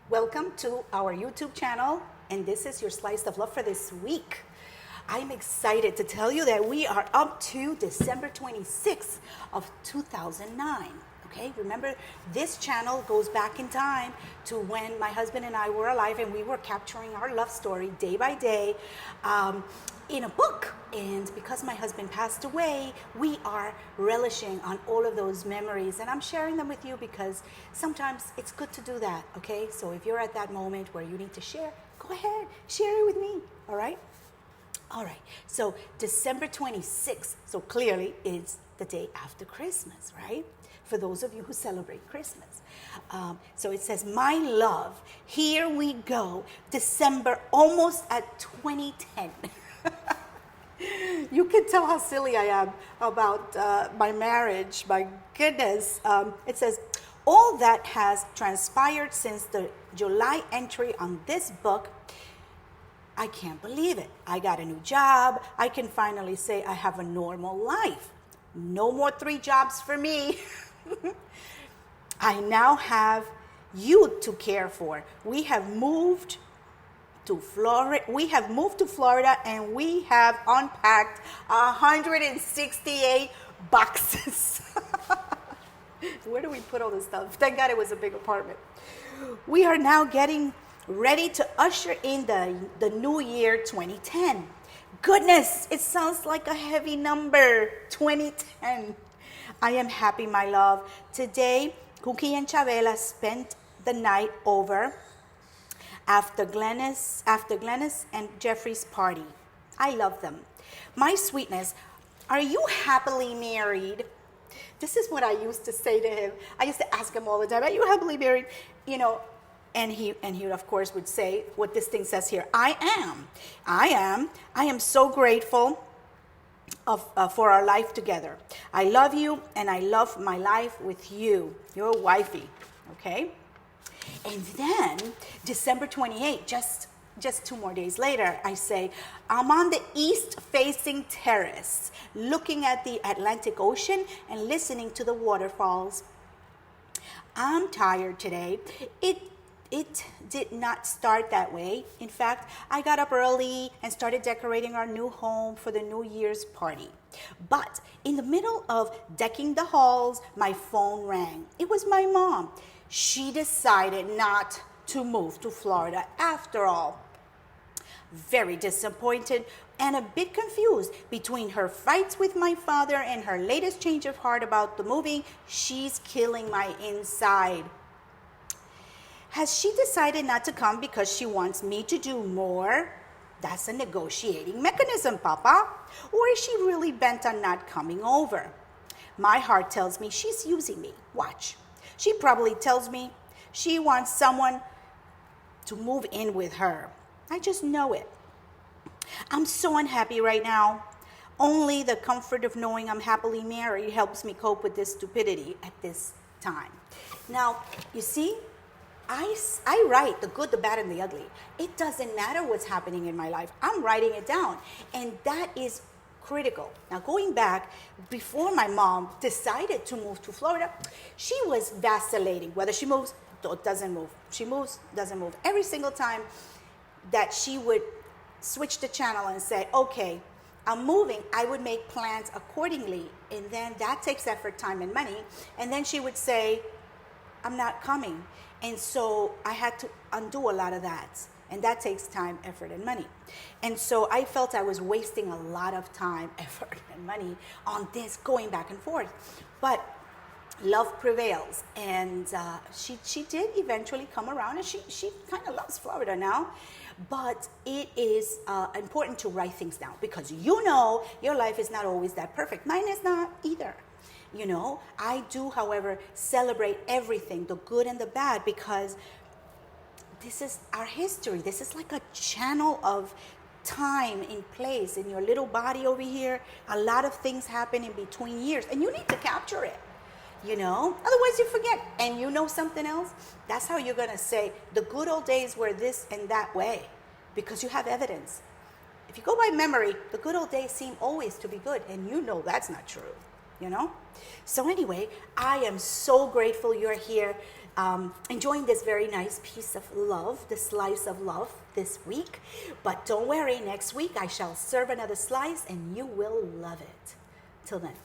Welcome to our YouTube channel, and this is your slice of love for this week. I'm excited to tell you that we are up to December 26th of 2009. Okay, remember this channel goes back in time to when my husband and I were alive and we were capturing our love story day by day in a book. And because my husband passed away, we are relishing on all of those memories, and I'm sharing them with you because sometimes it's good to do that. Okay, so if you're at that moment where you need to share, go ahead, share it with me. All right. So December 26th, so clearly it's the day after Christmas, right? For those of you who celebrate Christmas. So it says, my love, here we go, December, almost at 2010. You can tell how silly I am about my marriage, my goodness. It says, all that has transpired since the July entry on this book, I can't believe it. I got a new job. I can finally say I have a normal life. No more 3 jobs for me. I now have you to care for. We have moved to Florida. And we have unpacked 168 boxes. Where do we put all this stuff? Thank God it was a big apartment. We are now getting ready to usher in the new year 2010. Goodness, it sounds like a heavy number, 2010. I am happy, my love. Today, Cookie and Chabela spent the night over after Glenis and Jeffrey's party. I love them. My sweetness, are you happily married? This is what I used to say to him. I used to ask him all the time, are you happily married? You know, and he of course would say what this thing says here. I am so grateful for our life together. I love you and I love my life with you, your wifey. Okay? And then December 28th, just 2 more days later, I say, I'm on the east-facing terrace, looking at the Atlantic Ocean and listening to the waterfalls. I'm tired today. It did not start that way. In fact, I got up early and started decorating our new home for the New Year's party. But in the middle of decking the halls, my phone rang. It was my mom. She decided not to move to Florida after all. Very disappointed and a bit confused between her fights with my father and her latest change of heart about the moving. She's killing my inside. Has she decided not to come because she wants me to do more? That's a negotiating mechanism, Papa. Or is she really bent on not coming over? My heart tells me she's using me. Watch. She probably tells me she wants someone to move in with her. I just know it. I'm so unhappy right now. Only the comfort of knowing I'm happily married helps me cope with this stupidity at this time. Now, you see, I write the good, the bad, and the ugly. It doesn't matter what's happening in my life. I'm writing it down. And that is critical. Now, going back, before my mom decided to move to Florida, she was vacillating. Whether she moves or doesn't move. She moves, doesn't move. Every single time that she would switch the channel and say, okay, I'm moving, I would make plans accordingly. And then that takes effort, time, and money. And then she would say, I'm not coming. And so I had to undo a lot of that. And that takes time, effort, and money. And so I felt I was wasting a lot of time, effort, and money on this going back and forth. But love prevails. And she did eventually come around, and she kind of loves Florida now. But it is important to write things down because you know your life is not always that perfect. Mine is not either. You know, I do, however, celebrate everything, the good and the bad, because this is our history. This is like a channel of time in place in your little body over here. A lot of things happen in between years, and you need to capture it, you know? Otherwise, you forget. And you know something else? That's how you're going to say the good old days were this and that way, because you have evidence. If you go by memory, the good old days seem always to be good, and you know that's not true. You know? So anyway, I am so grateful you're here. enjoying this very nice piece of love, this slice of love this week. But don't worry, next week I shall serve another slice and you will love it. Till then.